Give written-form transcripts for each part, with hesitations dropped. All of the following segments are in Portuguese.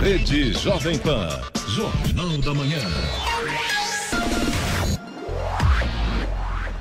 Rede Jovem Pan, Jornal da Manhã.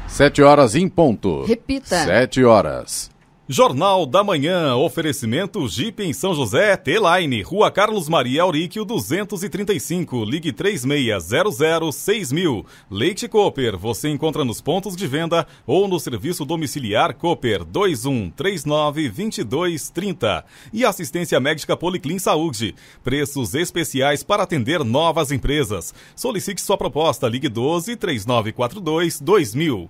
7h em ponto. Repita. 7h. Jornal da Manhã, oferecimento Jeep em São José, T-Line, Rua Carlos Maria Auríquio 235, ligue 36006000. Leite Cooper, você encontra nos pontos de venda ou no serviço domiciliar Cooper 2139-2230. E assistência médica Policlin Saúde, preços especiais para atender novas empresas. Solicite sua proposta, ligue 12-3942-2000.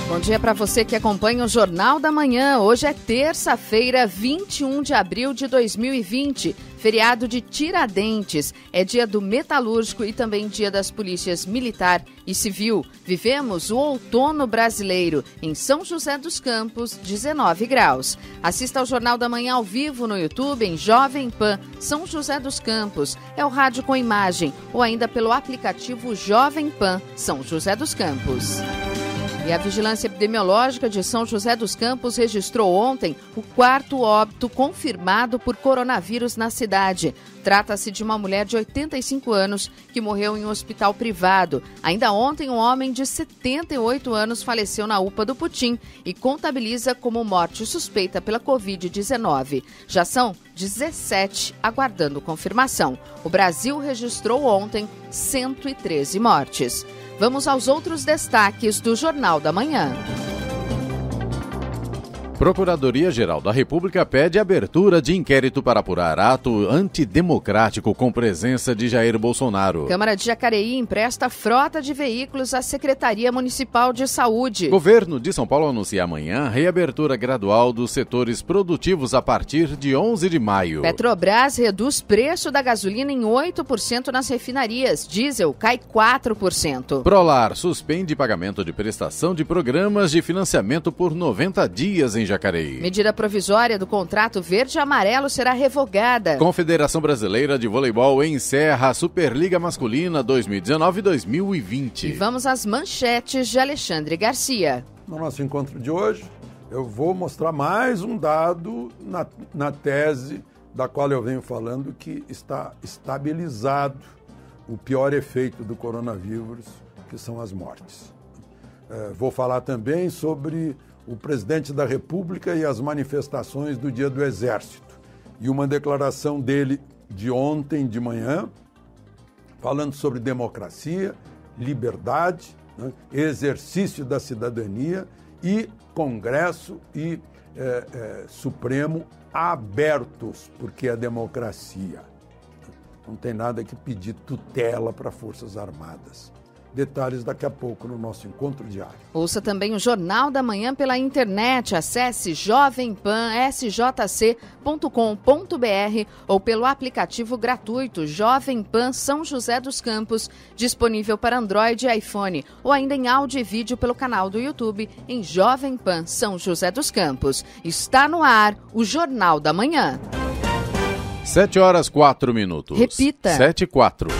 Bom dia para você que acompanha o Jornal da Manhã. Hoje é terça-feira, 21 de abril de 2020, feriado de Tiradentes. É dia do metalúrgico e também dia das polícias militar e civil. Vivemos o outono brasileiro. Em São José dos Campos, 19 graus. Assista ao Jornal da Manhã ao vivo no YouTube em Jovem Pan São José dos Campos. É o rádio com imagem ou ainda pelo aplicativo Jovem Pan São José dos Campos. E a Vigilância Epidemiológica de São José dos Campos registrou ontem o 4º óbito confirmado por coronavírus na cidade. Trata-se de uma mulher de 85 anos que morreu em um hospital privado. Ainda ontem, um homem de 78 anos faleceu na UPA do Putim e contabiliza como morte suspeita pela Covid-19. Já são 17 aguardando confirmação. O Brasil registrou ontem 113 mortes. Vamos aos outros destaques do Jornal da Manhã. Procuradoria-Geral da República pede abertura de inquérito para apurar ato antidemocrático com presença de Jair Bolsonaro. Câmara de Jacareí empresta frota de veículos à Secretaria Municipal de Saúde. Governo de São Paulo anuncia amanhã reabertura gradual dos setores produtivos a partir de 11 de maio. Petrobras reduz preço da gasolina em 8% nas refinarias. Diesel cai 4%. Prolar suspende pagamento de prestação de programas de financiamento por 90 dias em Jacareí. Medida provisória do contrato verde-amarelo será revogada. Confederação Brasileira de Voleibol encerra a Superliga Masculina 2019-2020. E vamos às manchetes de Alexandre Garcia. No nosso encontro de hoje, eu vou mostrar mais um dado na tese da qual eu venho falando, que está estabilizado o pior efeito do coronavírus, que são as mortes. Vou falar também sobre o presidente da República e as manifestações do Dia do Exército. E uma declaração dele de ontem de manhã, falando sobre democracia, liberdade, né, exercício da cidadania e Congresso e Supremo abertos, porque é democracia. Não tem nada que pedir tutela para Forças Armadas. Detalhes daqui a pouco no nosso encontro diário. Ouça também o Jornal da Manhã pela internet. Acesse jovempansjc.com.br ou pelo aplicativo gratuito Jovem Pan São José dos Campos, disponível para Android e iPhone, ou ainda em áudio e vídeo pelo canal do YouTube em Jovem Pan São José dos Campos. Está no ar o Jornal da Manhã. 7h04. Repita. 7h04.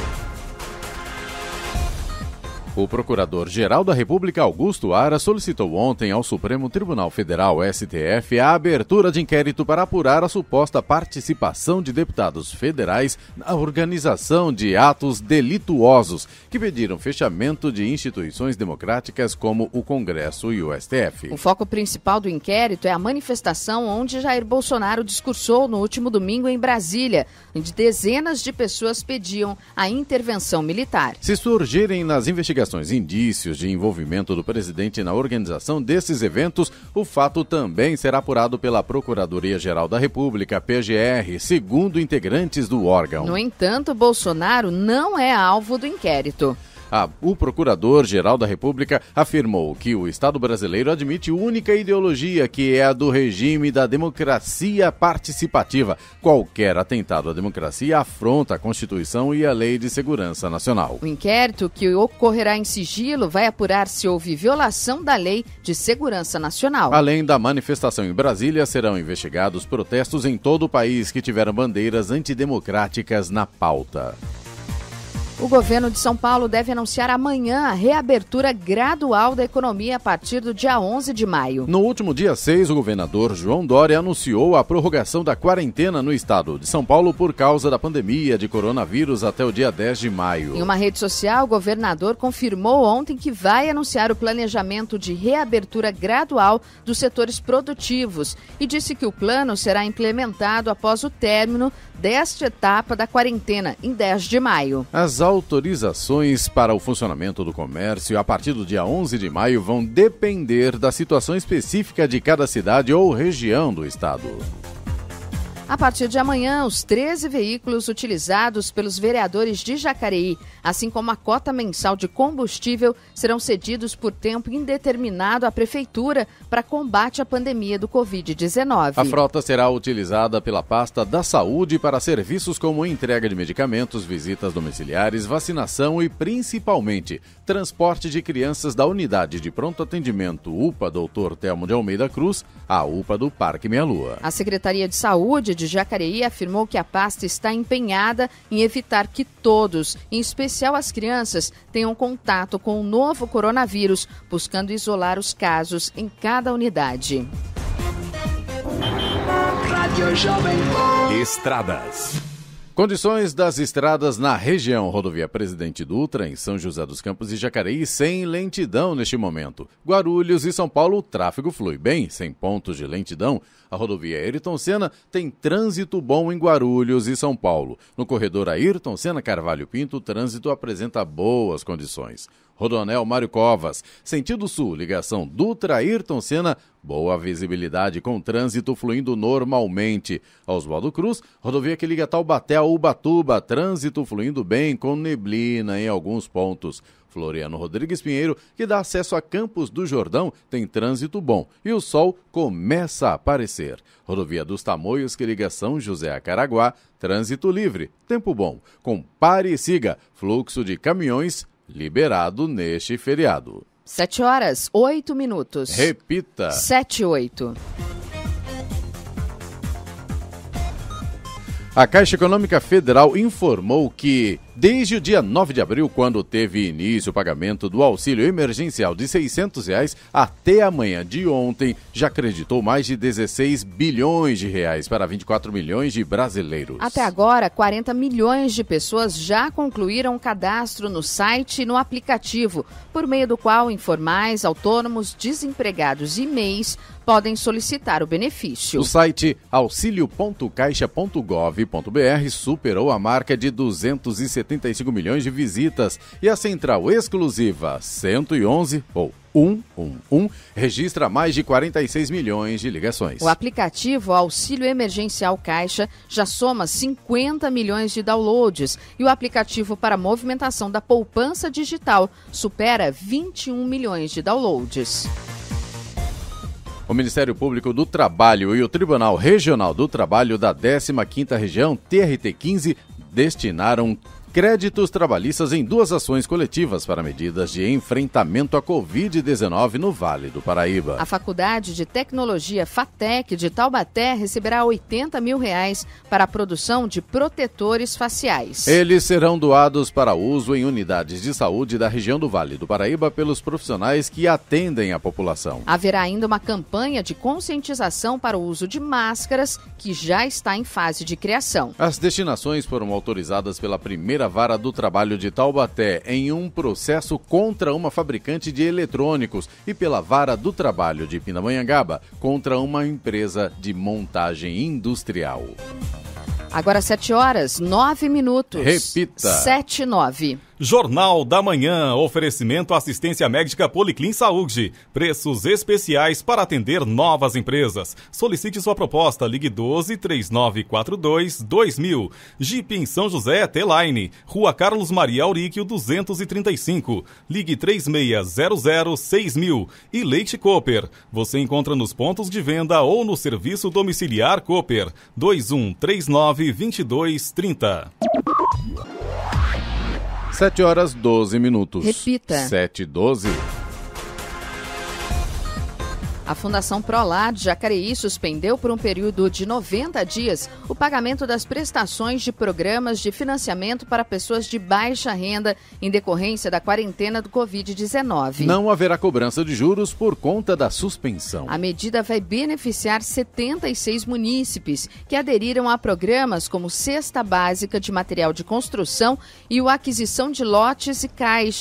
O Procurador-Geral da República, Augusto Aras, solicitou ontem ao Supremo Tribunal Federal, STF, a abertura de inquérito para apurar a suposta participação de deputados federais na organização de atos delituosos que pediram fechamento de instituições democráticas como o Congresso e o STF. O foco principal do inquérito é a manifestação onde Jair Bolsonaro discursou no último domingo em Brasília, onde dezenas de pessoas pediam a intervenção militar. Se surgirem nas investigações indícios de envolvimento do presidente na organização desses eventos, o fato também será apurado pela Procuradoria-Geral da República, PGR, segundo integrantes do órgão. No entanto, Bolsonaro não é alvo do inquérito. O Procurador-Geral da República afirmou que o Estado brasileiro admite única ideologia, que é a do regime da democracia participativa. Qualquer atentado à democracia afronta a Constituição e a Lei de Segurança Nacional. O inquérito, que ocorrerá em sigilo, vai apurar se houve violação da Lei de Segurança Nacional. Além da manifestação em Brasília, serão investigados protestos em todo o país que tiveram bandeiras antidemocráticas na pauta. O governo de São Paulo deve anunciar amanhã a reabertura gradual da economia a partir do dia 11 de maio. No último dia 6, o governador João Dória anunciou a prorrogação da quarentena no estado de São Paulo por causa da pandemia de coronavírus até o dia 10 de maio. Em uma rede social, o governador confirmou ontem que vai anunciar o planejamento de reabertura gradual dos setores produtivos e disse que o plano será implementado após o término desta etapa da quarentena, em 10 de maio. As autorizações para o funcionamento do comércio a partir do dia 11 de maio vão depender da situação específica de cada cidade ou região do estado. A partir de amanhã, os 13 veículos utilizados pelos vereadores de Jacareí, assim como a cota mensal de combustível, serão cedidos por tempo indeterminado à Prefeitura para combate à pandemia do Covid-19. A frota será utilizada pela pasta da Saúde para serviços como entrega de medicamentos, visitas domiciliares, vacinação e, principalmente, transporte de crianças da Unidade de Pronto Atendimento UPA Dr. Telmo de Almeida Cruz à UPA do Parque Meia Lua. A Secretaria de Saúde de Jacareí afirmou que a pasta está empenhada em evitar que todos, em especial as crianças, tenham contato com o novo coronavírus, buscando isolar os casos em cada unidade. Estradas. Condições das estradas na região. Rodovia Presidente Dutra, em São José dos Campos e Jacareí, sem lentidão neste momento. Guarulhos e São Paulo, o tráfego flui bem, sem pontos de lentidão. A rodovia Ayrton Senna tem trânsito bom em Guarulhos e São Paulo. No corredor Ayrton Senna Carvalho Pinto, o trânsito apresenta boas condições. Rodoanel Mário Covas, sentido sul, ligação Dutra-Ayrton Senna, boa visibilidade com trânsito fluindo normalmente. Oswaldo Cruz, rodovia que liga Taubaté a Ubatuba, trânsito fluindo bem com neblina em alguns pontos. Floriano Rodrigues Pinheiro, que dá acesso a Campos do Jordão, tem trânsito bom e o sol começa a aparecer. Rodovia dos Tamoios, que liga São José a Caraguá, trânsito livre, tempo bom. Com pare e siga, fluxo de caminhões liberado neste feriado. 7h08. Repita. 7:08. A Caixa Econômica Federal informou que, desde o dia 9 de abril, quando teve início o pagamento do auxílio emergencial de R$ 600, até a manhã de ontem, já acreditou mais de 16 bilhões de reais para 24 milhões de brasileiros. Até agora, 40 milhões de pessoas já concluíram o cadastro no site e no aplicativo, por meio do qual informais, autônomos, desempregados e MEIs podem solicitar o benefício. O site auxilio.caixa.gov.br superou a marca de 275 milhões de visitas e a central exclusiva 111 ou 111 registra mais de 46 milhões de ligações. O aplicativo Auxílio Emergencial Caixa já soma 50 milhões de downloads e o aplicativo para movimentação da poupança digital supera 21 milhões de downloads. O Ministério Público do Trabalho e o Tribunal Regional do Trabalho da 15ª Região, TRT-15, destinaram créditos trabalhistas em 2 ações coletivas para medidas de enfrentamento à Covid-19 no Vale do Paraíba. A Faculdade de Tecnologia FATEC de Taubaté receberá R$80 mil para a produção de protetores faciais. Eles serão doados para uso em unidades de saúde da região do Vale do Paraíba pelos profissionais que atendem a população. Haverá ainda uma campanha de conscientização para o uso de máscaras, que já está em fase de criação. As destinações foram autorizadas pela primeira Vara do Trabalho de Taubaté em um processo contra uma fabricante de eletrônicos e pela Vara do Trabalho de Pindamonhangaba contra uma empresa de montagem industrial. Agora 7h09. Repita. 7:09. Jornal da Manhã, oferecimento assistência médica Policlin Saúde. Preços especiais para atender novas empresas. Solicite sua proposta, ligue 12-3942-2000. Jeep em São José, T-Line. Rua Carlos Maria Auríquio, 235. Ligue 3600-6000. E Leite Cooper. Você encontra nos pontos de venda ou no serviço domiciliar Cooper. 2139-2230. 7h12. Repita. 7h12. A Fundação Prolar de Jacareí suspendeu por um período de 90 dias o pagamento das prestações de programas de financiamento para pessoas de baixa renda em decorrência da quarentena do Covid-19. Não haverá cobrança de juros por conta da suspensão. A medida vai beneficiar 76 munícipes que aderiram a programas como Cesta Básica de Material de Construção e o Aquisição de Lotes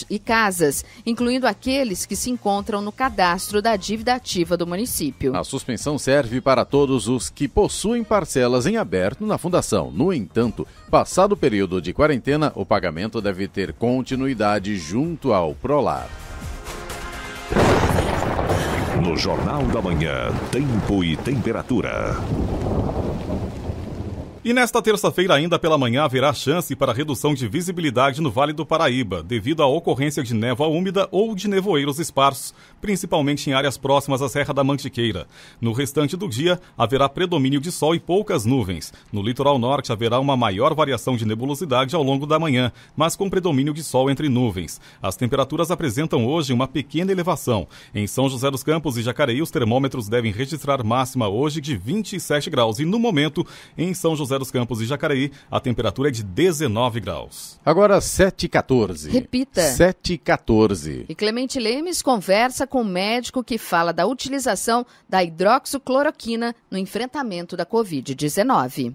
e Casas, incluindo aqueles que se encontram no cadastro da dívida ativa do município. A suspensão serve para todos os que possuem parcelas em aberto na Fundação. No entanto, passado o período de quarentena, o pagamento deve ter continuidade junto ao Prolar. No Jornal da Manhã, tempo e temperatura. E nesta terça-feira, ainda pela manhã, haverá chance para redução de visibilidade no Vale do Paraíba, devido à ocorrência de névoa úmida ou de nevoeiros esparsos, principalmente em áreas próximas à Serra da Mantiqueira. No restante do dia, haverá predomínio de sol e poucas nuvens. No litoral norte, haverá uma maior variação de nebulosidade ao longo da manhã, mas com predomínio de sol entre nuvens. As temperaturas apresentam hoje uma pequena elevação. Em São José dos Campos e Jacareí, os termômetros devem registrar máxima hoje de 27 graus. E no momento, em São José dos Campos e Jacareí, a temperatura é de 19 graus. Agora 7h14. Repita. 7h14. E Clemente Lemes conversa com o médico que fala da utilização da hidroxicloroquina no enfrentamento da Covid-19.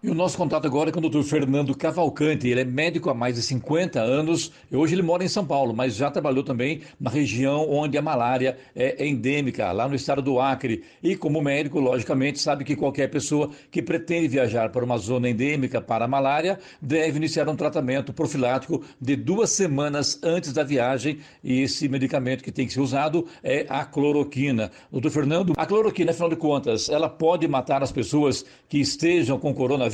E o nosso contato agora é com o Dr. Fernando Cavalcante. Ele é médico há mais de 50 anos e hoje ele mora em São Paulo, mas já trabalhou também na região onde a malária é endêmica, lá no estado do Acre. E como médico, logicamente, sabe que qualquer pessoa que pretende viajar para uma zona endêmica para a malária deve iniciar um tratamento profilático de 2 semanas antes da viagem. E esse medicamento que tem que ser usado é a cloroquina. Dr. Fernando, a cloroquina, afinal de contas, ela pode matar as pessoas que estejam com coronavírus?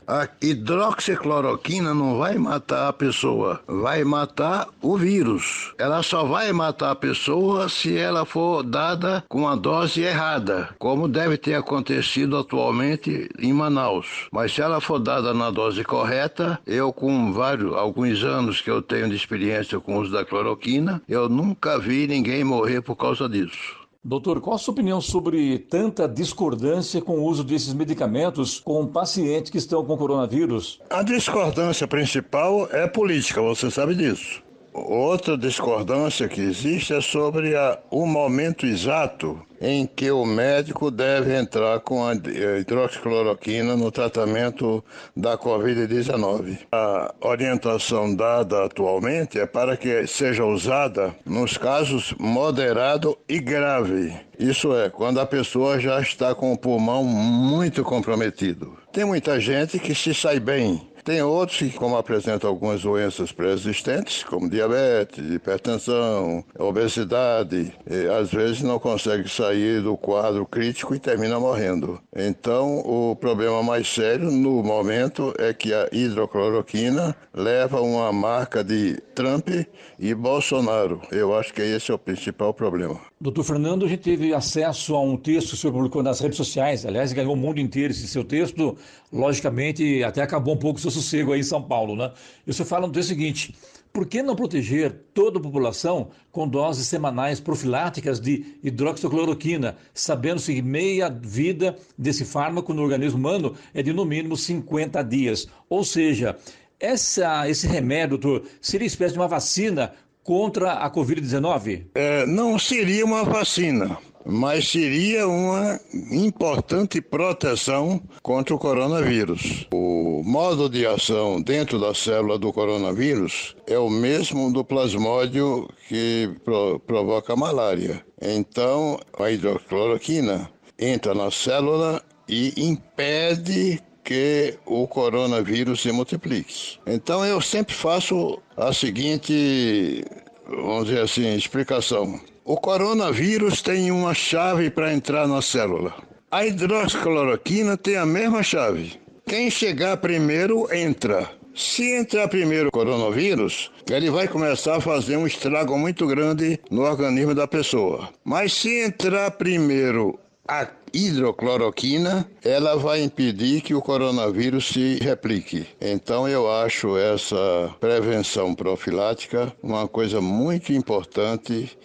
A hidroxicloroquina não vai matar a pessoa, vai matar o vírus. Ela só vai matar a pessoa se ela for dada com a dose errada, como deve ter acontecido atualmente em Manaus. Mas se ela for dada na dose correta, eu com alguns anos que eu tenho de experiência com o uso da cloroquina, eu nunca vi ninguém morrer por causa disso. Doutor, qual a sua opinião sobre tanta discordância com o uso desses medicamentos com pacientes que estão com coronavírus? A discordância principal é política, você sabe disso. Outra discordância que existe é sobre o momento exato em que o médico deve entrar com a hidroxicloroquina no tratamento da Covid-19. A orientação dada atualmente é para que seja usada nos casos moderado e grave. Isso é, quando a pessoa já está com o pulmão muito comprometido. Tem muita gente que se sai bem. Tem outros que, como apresentam algumas doenças pré-existentes, como diabetes, hipertensão, obesidade, às vezes não consegue sair do quadro crítico e termina morrendo. Então, o problema mais sério no momento é que a hidrocloroquina leva uma marca de Trump e Bolsonaro. Eu acho que esse é o principal problema. Doutor Fernando, a gente teve acesso a um texto que o senhor publicou nas redes sociais, aliás, ganhou o mundo inteiro esse seu texto, logicamente até acabou um pouco o seu sossego aí em São Paulo, né? E o senhor fala no texto seguinte: por que não proteger toda a população com doses semanais profiláticas de hidroxicloroquina, sabendo-se que meia vida desse fármaco no organismo humano é de no mínimo 50 dias? Ou seja, esse remédio, doutor, seria espécie de uma vacina contra a Covid-19? Não seria uma vacina, mas seria uma importante proteção contra o coronavírus. O modo de ação dentro da célula do coronavírus é o mesmo do plasmódio que provoca a malária. Então, a hidroxicloroquina entra na célula e impede que o coronavírus se multiplique. Então eu sempre faço a seguinte, vamos dizer assim, explicação. O coronavírus tem uma chave para entrar na célula. A hidroxicloroquina tem a mesma chave. Quem chegar primeiro entra. Se entrar primeiro o coronavírus, ele vai começar a fazer um estrago muito grande no organismo da pessoa. Mas se entrar primeiro a hidrocloroquina, ela vai impedir que o coronavírus se replique. Então eu acho essa prevenção profilática uma coisa muito importante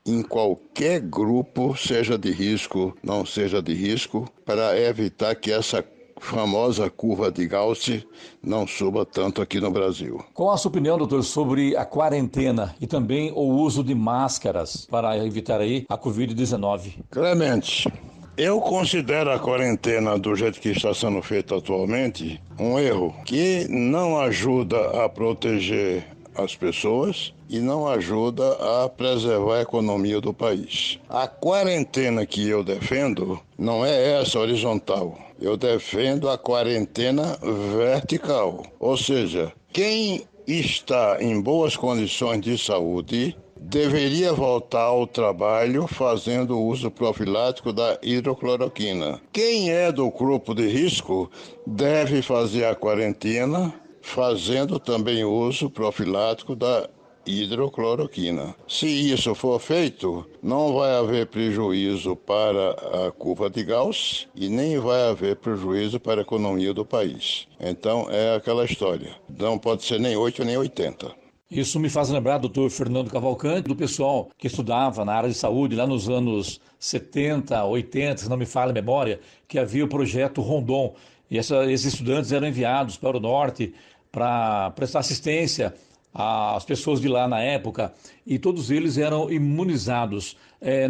em qualquer grupo, seja de risco, não seja de risco, para evitar que essa famosa curva de Gauss não suba tanto aqui no Brasil. Qual a sua opinião, doutor, sobre a quarentena e também o uso de máscaras para evitar aí a Covid-19? Clemente, eu considero a quarentena do jeito que está sendo feita atualmente um erro que não ajuda a proteger as pessoas e não ajuda a preservar a economia do país. A quarentena que eu defendo não é essa horizontal. Eu defendo a quarentena vertical. Ou seja, quem está em boas condições de saúde deveria voltar ao trabalho fazendo uso profilático da hidrocloroquina. Quem é do grupo de risco deve fazer a quarentena fazendo também uso profilático da hidrocloroquina. Se isso for feito, não vai haver prejuízo para a curva de Gauss e nem vai haver prejuízo para a economia do país. Então é aquela história. Não pode ser nem 8 nem 80. Isso me faz lembrar, doutor Fernando Cavalcante, do pessoal que estudava na área de saúde lá nos anos 70, 80, se não me falha a memória, que havia o projeto Rondon. E esses estudantes eram enviados para o norte para prestar assistência às pessoas de lá na época, e todos eles eram imunizados.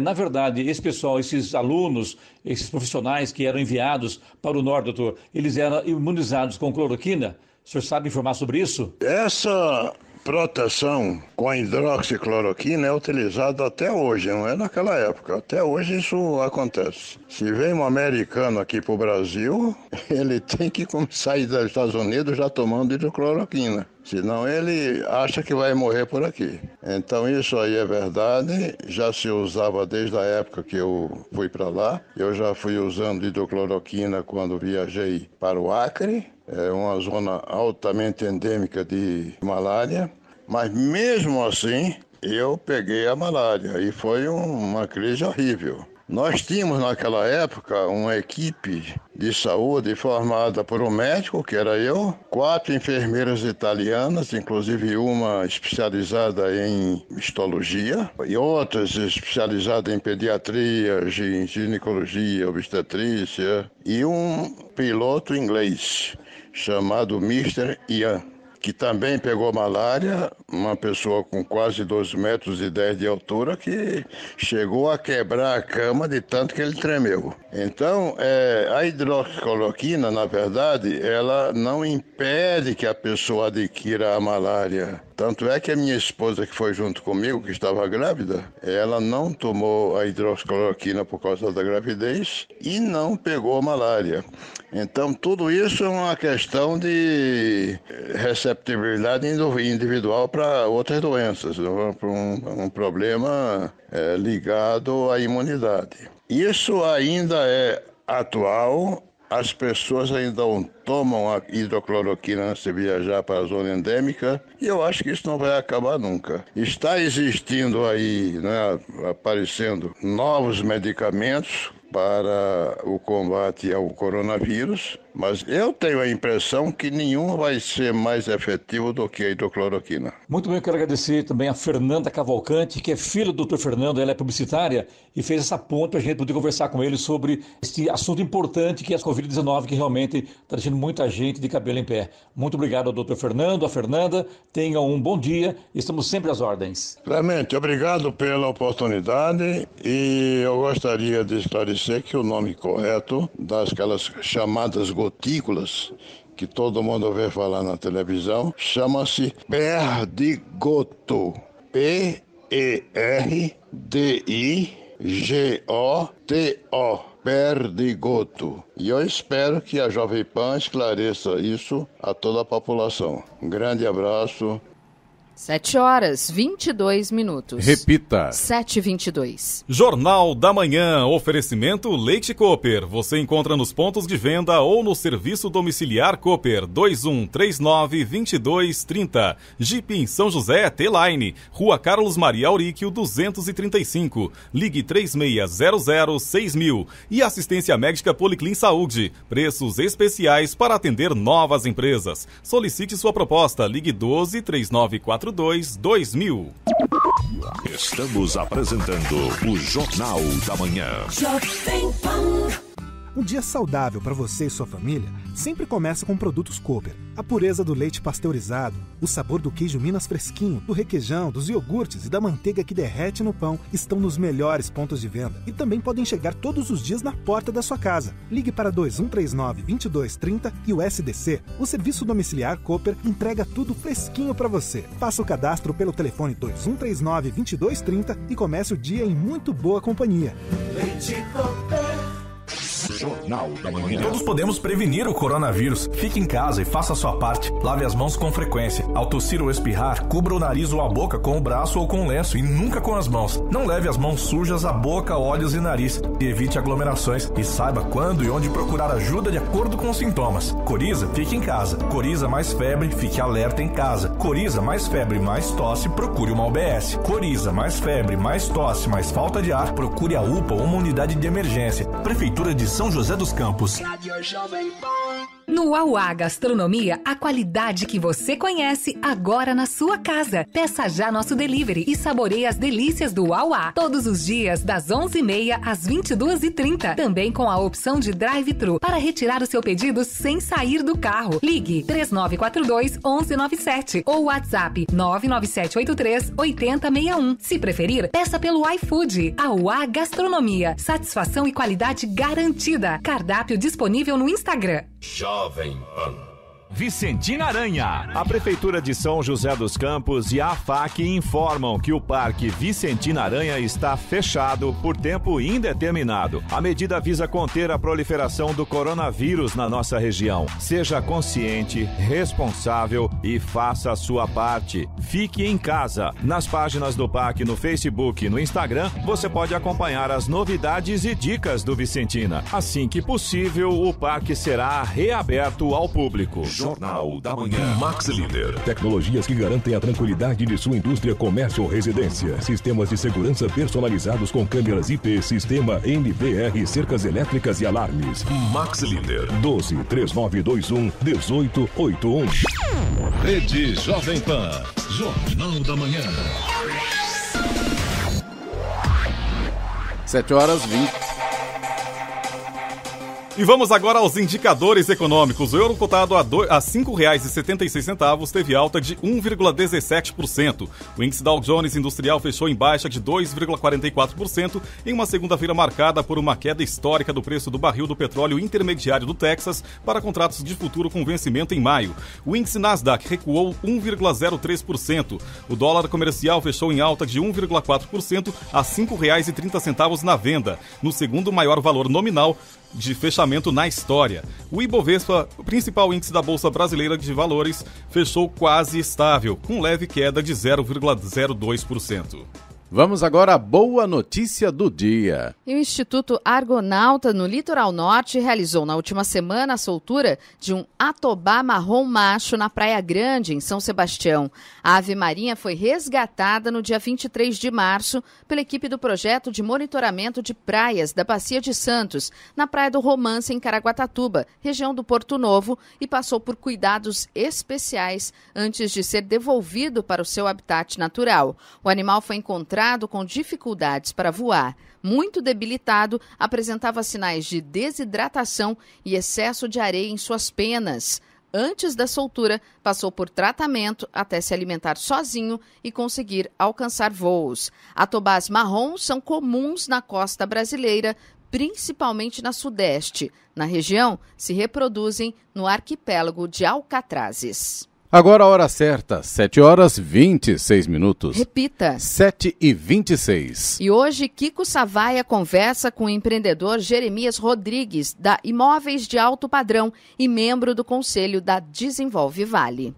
Na verdade, esse pessoal, esses alunos, esses profissionais que eram enviados para o norte, doutor, eles eram imunizados com cloroquina? O senhor sabe informar sobre isso? Essa proteção com a hidroxicloroquina é utilizada até hoje, não é naquela época. Até hoje isso acontece. Se vem um americano aqui para o Brasil, ele tem que sair dos Estados Unidos já tomando hidrocloroquina. Senão ele acha que vai morrer por aqui. Então isso aí é verdade, já se usava desde a época que eu fui para lá. Eu já fui usando hidrocloroquina quando viajei para o Acre. É uma zona altamente endêmica de malária. Mas mesmo assim, eu peguei a malária e foi uma crise horrível. Nós tínhamos naquela época uma equipe de saúde formada por um médico, que era eu, 4 enfermeiras italianas, inclusive uma especializada em histologia, e outras especializadas em pediatria, ginecologia, obstetrícia, e um piloto inglês chamado Mr. Ian, que também pegou malária, uma pessoa com quase 2,10 metros de altura, que chegou a quebrar a cama de tanto que ele tremeu. Então, a hidroxicloroquina, na verdade, ela não impede que a pessoa adquira a malária. Tanto é que a minha esposa, que foi junto comigo, que estava grávida, ela não tomou a hidroxicloroquina por causa da gravidez e não pegou malária. Então, tudo isso é uma questão de receptibilidade individual para outras doenças, para um problema ligado à imunidade. Isso ainda é atual, as pessoas ainda tomam a hidrocloroquina antes de viajar para a zona endêmica, e eu acho que isso não vai acabar nunca. Está existindo aí, né, aparecendo novos medicamentos para o combate ao coronavírus, mas eu tenho a impressão que nenhum vai ser mais efetivo do que a hidrocloroquina. Muito bem, eu quero agradecer também a Fernanda Cavalcante, que é filha do Dr. Fernando, ela é publicitária e fez essa ponte para a gente poder conversar com ele sobre este assunto importante que é a Covid-19, que realmente está deixando muita gente de cabelo em pé. Muito obrigado ao Dr. Fernando, à Fernanda, tenham um bom dia, estamos sempre às ordens. Clemente, obrigado pela oportunidade e eu gostaria de esclarecer que o nome correto das chamadas gotículas que todo mundo vê falar na televisão chama-se perdigoto. P-E-R-D-I-G-O-T-O. Perdigoto. E eu espero que a Jovem Pan esclareça isso a toda a população. Um grande abraço. 7h22. Repita. 7h22. Jornal da Manhã. Oferecimento Leite Cooper. Você encontra nos pontos de venda ou no serviço domiciliar Cooper 2139-2230. Jeep em São José, T-Line. Rua Carlos Maria Auríquio 235. Ligue 36006000. E assistência médica Policlin Saúde. Preços especiais para atender novas empresas. Solicite sua proposta. Ligue 12 3944 3042-2000. Estamos apresentando o Jornal da Manhã. Um dia saudável para você e sua família sempre começa com produtos Cooper. A pureza do leite pasteurizado, o sabor do queijo Minas fresquinho, do requeijão, dos iogurtes e da manteiga que derrete no pão estão nos melhores pontos de venda e também podem chegar todos os dias na porta da sua casa. Ligue para 2139-2230 e o SDC, o serviço domiciliar Cooper, entrega tudo fresquinho para você. Faça o cadastro pelo telefone 2139-2230 e comece o dia em muito boa companhia. Leite Cooper. Jornal da Manhã. Todos podemos prevenir o coronavírus. Fique em casa e faça a sua parte. Lave as mãos com frequência. Ao tossir ou espirrar, cubra o nariz ou a boca com o braço ou com o lenço e nunca com as mãos. Não leve as mãos sujas à boca, olhos e nariz. E evite aglomerações. E saiba quando e onde procurar ajuda de acordo com os sintomas. Coriza, fique em casa. Coriza mais febre, fique alerta em casa. Coriza mais febre, mais tosse, procure uma UBS. Coriza mais febre, mais tosse, mais falta de ar, procure a UPA ou uma unidade de emergência. Prefeitura de São José dos Campos. No Uauá Gastronomia, a qualidade que você conhece agora na sua casa. Peça já nosso delivery e saboreie as delícias do Uauá. Todos os dias, das 11h30 às 22h30. Também com a opção de drive-thru para retirar o seu pedido sem sair do carro. Ligue 3942-1197 ou WhatsApp 99783-8061. Se preferir, peça pelo iFood. A Uauá Gastronomia. Satisfação e qualidade garantida. Cardápio disponível no Instagram. Jovem Pan. Vicentina Aranha. A Prefeitura de São José dos Campos e a AFAC informam que o Parque Vicentina Aranha está fechado por tempo indeterminado. A medida visa conter a proliferação do coronavírus na nossa região. Seja consciente, responsável e faça a sua parte. Fique em casa. Nas páginas do parque no Facebook e no Instagram, você pode acompanhar as novidades e dicas do Vicentina. Assim que possível, o parque será reaberto ao público. Jornal da Manhã. Max Líder. Tecnologias que garantem a tranquilidade de sua indústria, comércio ou residência. Sistemas de segurança personalizados com câmeras IP, sistema NVR, cercas elétricas e alarmes. Max Líder. 12-3921-1881. Rede Jovem Pan. Jornal da Manhã. 7h20. E vamos agora aos indicadores econômicos. O euro cotado a R$ 5,76 teve alta de 1,17%. O índice Dow Jones Industrial fechou em baixa de 2,44% em uma segunda-feira marcada por uma queda histórica do preço do barril do petróleo intermediário do Texas para contratos de futuro com vencimento em maio. O índice Nasdaq recuou 1,03%. O dólar comercial fechou em alta de 1,4% a R$ 5,30 na venda, no segundo maior valor nominal de fechamento na história. O Ibovespa, principal índice da Bolsa Brasileira de Valores, fechou quase estável, com leve queda de 0,02%. Vamos agora à boa notícia do dia. E o Instituto Argonauta, no Litoral Norte, realizou na última semana a soltura de um atobá marrom macho na Praia Grande, em São Sebastião. A ave marinha foi resgatada no dia 23 de março pela equipe do projeto de monitoramento de praias da Bacia de Santos, na Praia do Romance, em Caraguatatuba, região do Porto Novo, e passou por cuidados especiais antes de ser devolvido para o seu habitat natural. O animal foi encontrado com dificuldades para voar. Muito debilitado, apresentava sinais de desidratação e excesso de areia em suas penas. Antes da soltura, passou por tratamento até se alimentar sozinho e conseguir alcançar voos. Atobás marrons são comuns na costa brasileira, principalmente na Sudeste. Na região, se reproduzem no arquipélago de Alcatrazes. Agora a hora certa, 7h26. Repita. 7h26. E hoje, Kiko Savaia conversa com o empreendedor Jeremias Rodrigues, da Imóveis de Alto Padrão e membro do Conselho da Desenvolve Vale.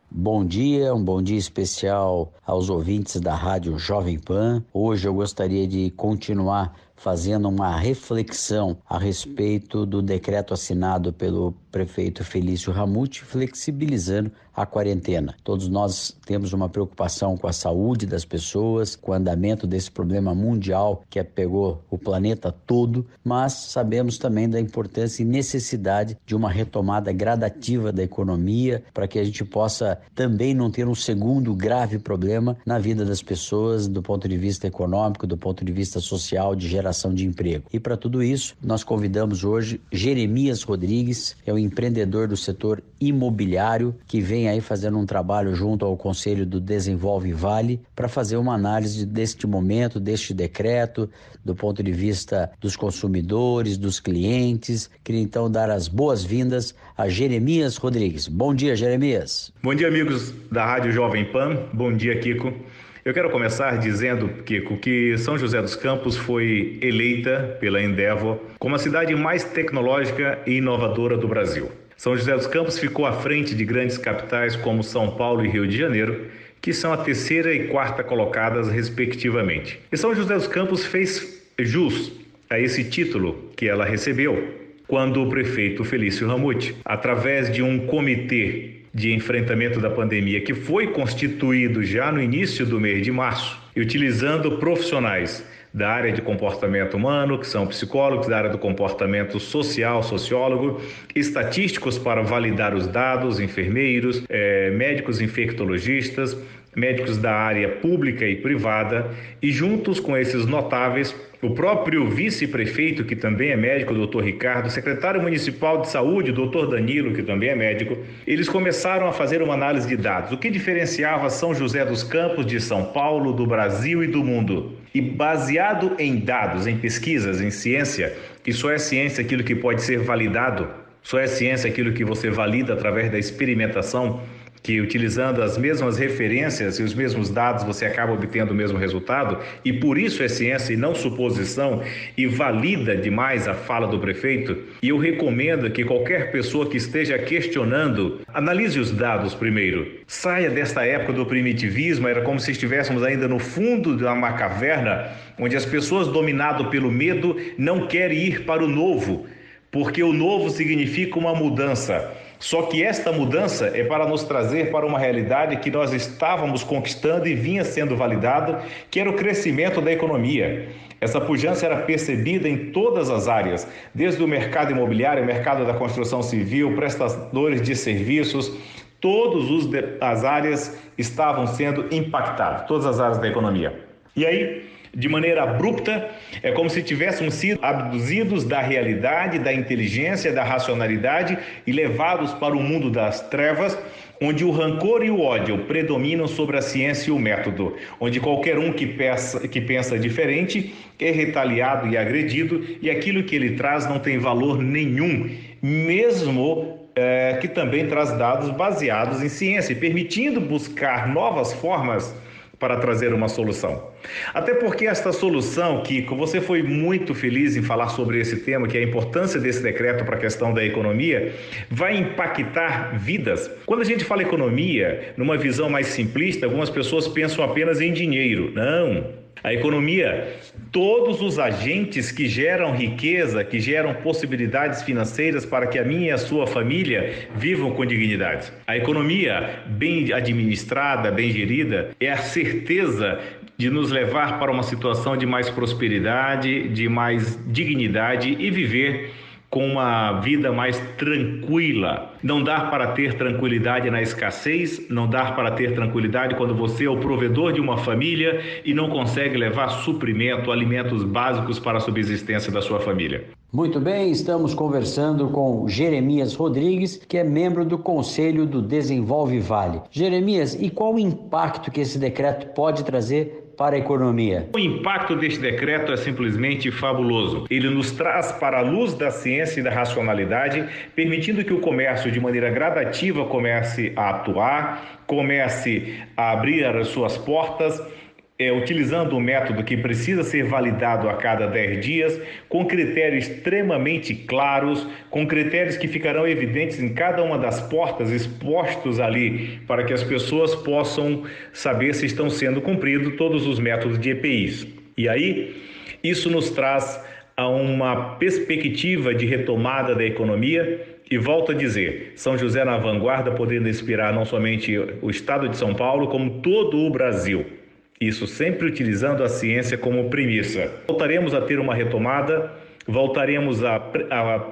Bom dia, um bom dia especial aos ouvintes da Rádio Jovem Pan. Hoje eu gostaria de continuar fazendo uma reflexão a respeito do decreto assinado pelo prefeito Felício Ramute, flexibilizando a quarentena. Todos nós temos uma preocupação com a saúde das pessoas, com o andamento desse problema mundial que pegou o planeta todo, mas sabemos também da importância e necessidade de uma retomada gradativa da economia para que a gente possa também não ter um segundo grave problema na vida das pessoas do ponto de vista econômico, do ponto de vista social, de geração de emprego. E para tudo isso, nós convidamos hoje Jeremias Rodrigues, é o empreendedor do setor imobiliário, que vem aí fazendo um trabalho junto ao Conselho do Desenvolve Vale para fazer uma análise deste momento, deste decreto, do ponto de vista dos consumidores, dos clientes. Queria então dar as boas-vindas a Jeremias Rodrigues. Bom dia, Jeremias. Bom dia, amigos da Rádio Jovem Pan. Bom dia, Kiko. Eu quero começar dizendo, Kiko, que São José dos Campos foi eleita pela Endeavor como a cidade mais tecnológica e inovadora do Brasil. São José dos Campos ficou à frente de grandes capitais como São Paulo e Rio de Janeiro, que são a terceira e quarta colocadas, respectivamente. E São José dos Campos fez jus a esse título que ela recebeu quando o prefeito Felício Ramute, através de um comitê de enfrentamento da pandemia que foi constituído já no início do mês de março, e utilizando profissionais da área de comportamento humano, que são psicólogos, da área do comportamento social, sociólogo, estatísticos para validar os dados, enfermeiros, médicos infectologistas, médicos da área pública e privada, e juntos com esses notáveis, o próprio vice-prefeito, que também é médico, o Dr. Ricardo, secretário municipal de saúde, o Dr. Danilo, que também é médico, eles começaram a fazer uma análise de dados. O que diferenciava São José dos Campos de São Paulo, do Brasil e do mundo? E baseado em dados, em pesquisas, em ciência, e só é ciência aquilo que pode ser validado, só é ciência aquilo que você valida através da experimentação, que utilizando as mesmas referências e os mesmos dados você acaba obtendo o mesmo resultado, e por isso é ciência e não suposição, e valida demais a fala do prefeito. E eu recomendo que qualquer pessoa que esteja questionando, analise os dados primeiro. Saia desta época do primitivismo, era como se estivéssemos ainda no fundo de uma caverna, onde as pessoas dominadas pelo medo não querem ir para o novo, porque o novo significa uma mudança. Só que esta mudança é para nos trazer para uma realidade que nós estávamos conquistando e vinha sendo validado, que era o crescimento da economia. Essa pujança era percebida em todas as áreas, desde o mercado imobiliário, o mercado da construção civil, prestadores de serviços, todas as áreas estavam sendo impactadas, todas as áreas da economia. E aí, de maneira abrupta, é como se tivéssemos sido abduzidos da realidade, da inteligência, da racionalidade e levados para o mundo das trevas, onde o rancor e o ódio predominam sobre a ciência e o método, onde qualquer um que pensa diferente é retaliado e agredido, e aquilo que ele traz não tem valor nenhum, mesmo que também traz dados baseados em ciência, permitindo buscar novas formas para trazer uma solução. Até porque esta solução, Kiko, você foi muito feliz em falar sobre esse tema, que é a importância desse decreto para a questão da economia, vai impactar vidas. Quando a gente fala economia, numa visão mais simplista, algumas pessoas pensam apenas em dinheiro. Não. A economia, todos os agentes que geram riqueza, que geram possibilidades financeiras para que a minha e a sua família vivam com dignidade. A economia bem administrada, bem gerida, é a certeza de nos levar para uma situação de mais prosperidade, de mais dignidade e viver com uma vida mais tranquila. Não dá para ter tranquilidade na escassez, não dá para ter tranquilidade quando você é o provedor de uma família e não consegue levar suprimento, alimentos básicos para a subsistência da sua família. Muito bem, estamos conversando com Jeremias Rodrigues, que é membro do Conselho do Desenvolve Vale. Jeremias, e qual o impacto que esse decreto pode trazer para a economia? O impacto deste decreto é simplesmente fabuloso. Ele nos traz para a luz da ciência e da racionalidade, permitindo que o comércio, de maneira gradativa, comece a atuar, comece a abrir as suas portas, utilizando um método que precisa ser validado a cada 10 dias, com critérios extremamente claros, com critérios que ficarão evidentes em cada uma das portas expostos ali, para que as pessoas possam saber se estão sendo cumpridos todos os métodos de EPIs. E aí, Isso nos traz a uma perspectiva de retomada da economia. E volto a dizer, São José na vanguarda, podendo inspirar não somente o estado de São Paulo, como todo o Brasil. Isso sempre utilizando a ciência como premissa. Voltaremos a ter uma retomada, voltaremos a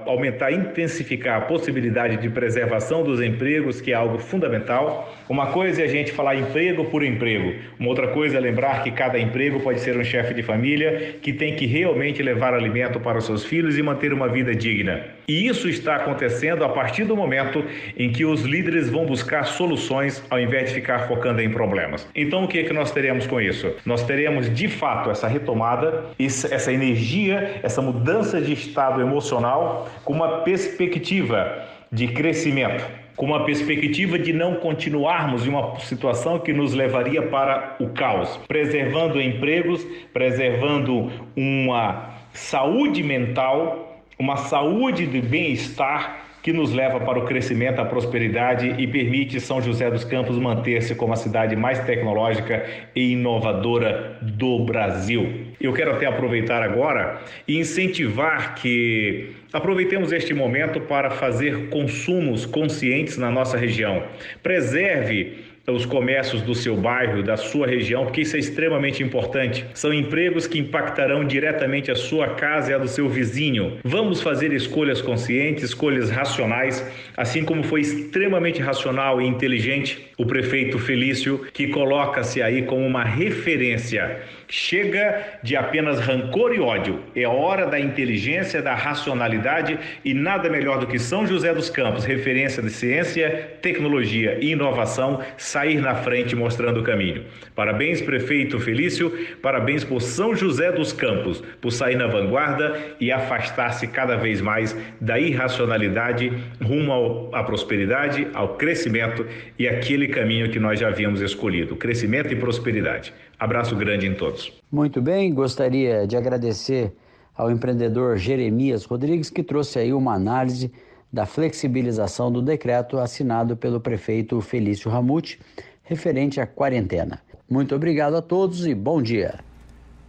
aumentar, intensificar a possibilidade de preservação dos empregos, que é algo fundamental. Uma coisa é a gente falar emprego por emprego. Uma outra coisa é lembrar que cada emprego pode ser um chefe de família que tem que realmente levar alimento para os seus filhos e manter uma vida digna. E isso está acontecendo a partir do momento em que os líderes vão buscar soluções ao invés de ficar focando em problemas. Então, o que é que nós teremos com isso? Nós teremos, de fato, essa retomada, essa energia, essa mudança de estado emocional com uma perspectiva de crescimento, com uma perspectiva de não continuarmos em uma situação que nos levaria para o caos, preservando empregos, preservando uma saúde mental, uma saúde de bem-estar que nos leva para o crescimento, a prosperidade e permite São José dos Campos manter-se como a cidade mais tecnológica e inovadora do Brasil. Eu quero até aproveitar agora e incentivar que aproveitemos este momento para fazer consumos conscientes na nossa região. Preserve os comércios do seu bairro, da sua região, porque isso é extremamente importante. São empregos que impactarão diretamente a sua casa e a do seu vizinho. Vamos fazer escolhas conscientes, escolhas racionais, assim como foi extremamente racional e inteligente o prefeito Felício, que coloca-se aí como uma referência. Chega de apenas rancor e ódio. É hora da inteligência, da racionalidade e nada melhor do que São José dos Campos, referência de ciência, tecnologia e inovação, sair na frente mostrando o caminho. Parabéns, prefeito Felício, parabéns por São José dos Campos, por sair na vanguarda e afastar-se cada vez mais da irracionalidade rumo à prosperidade, ao crescimento e aquele caminho que nós já havíamos escolhido, crescimento e prosperidade. Abraço grande em todos. Muito bem, gostaria de agradecer ao empreendedor Jeremias Rodrigues, que trouxe aí uma análise da flexibilização do decreto assinado pelo prefeito Felício Ramute, referente à quarentena. Muito obrigado a todos e bom dia.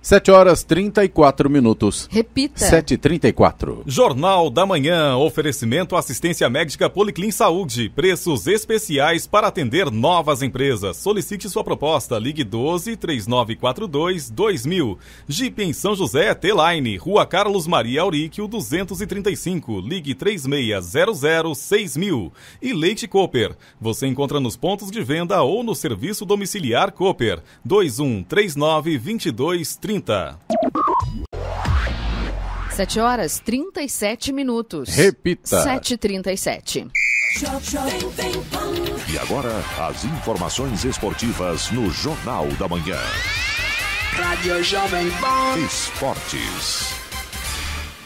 7h34. Repita. 7h34. Jornal da Manhã. Oferecimento assistência médica Policlin Saúde. Preços especiais para atender novas empresas. Solicite sua proposta. Ligue 12-3942-2000. Jeep em São José, T-Line. Rua Carlos Maria Auríquio, 235. Ligue 3600-6000. E Leite Cooper. Você encontra nos pontos de venda ou no serviço domiciliar Cooper. 2139-2230. 7h37. Repita. 7h37. E agora, as informações esportivas no Jornal da Manhã. Rádio Jovem Pan. Esportes.